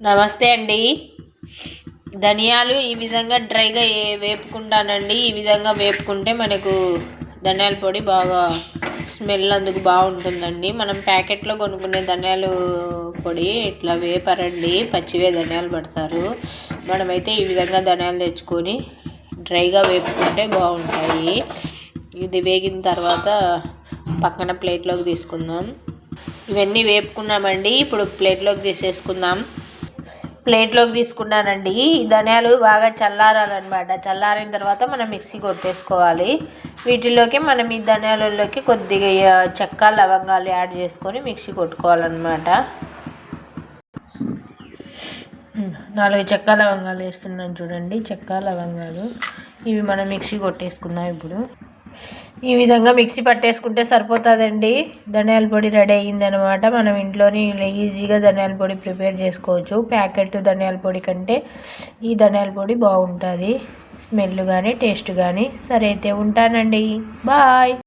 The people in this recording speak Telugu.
నమస్తే అండి. ధనియాలు ఈ విధంగా డ్రైగా వేపుకుంటానండి. ఈ విధంగా వేపుకుంటే మనకు ధనియాల పొడి బాగా స్మెల్ అందుకు బాగుంటుందండి. మనం ప్యాకెట్లో కొనుక్కునే ధనియాలు పొడి ఇట్లా వేపరండి, పచ్చివే ధనియాలు పడతారు. మనమైతే ఈ విధంగా ధనియాలు తెచ్చుకొని డ్రైగా వేపుకుంటే బాగుంటాయి. ఇది వేగిన తర్వాత పక్కన ప్లేట్లోకి తీసుకుందాం. ఇవన్నీ వేపుకున్నామండి. ఇప్పుడు ప్లేట్లోకి తీసేసుకుందాం. ప్లేట్లోకి తీసుకున్నానండి. ఈ ధనియాలు బాగా చల్లారాలన్నమాట. చల్లారిన తర్వాత మనం మిక్సీ కొట్టేసుకోవాలి. వీటిలోకి మనం ఈ ధనియాలలోకి కొద్దిగా చెక్క లవంగాలు యాడ్ చేసుకొని మిక్సీ కొట్టుకోవాలన్నమాట. 4 చెక్క లవంగాలు వేస్తున్నాను చూడండి. చెక్క లవంగాలు ఇవి మనం మిక్సీ కొట్టేసుకుందాం. ఇప్పుడు ఈ విధంగా మిక్సీ పట్టేసుకుంటే సరిపోతుందండి. ధనియాల పొడి రెడీ అయ్యిందనమాట. మనం ఇంట్లోనే ఈజీగా ధనియాల పొడి ప్రిపేర్ చేసుకోవచ్చు. ప్యాకెట్ ధనియాల పొడి కంటే ఈ ధనియాల పొడి బాగుంటుంది, స్మెల్ కానీ టేస్ట్ కానీ. సరే అయితే ఉంటానండి, బాయ్.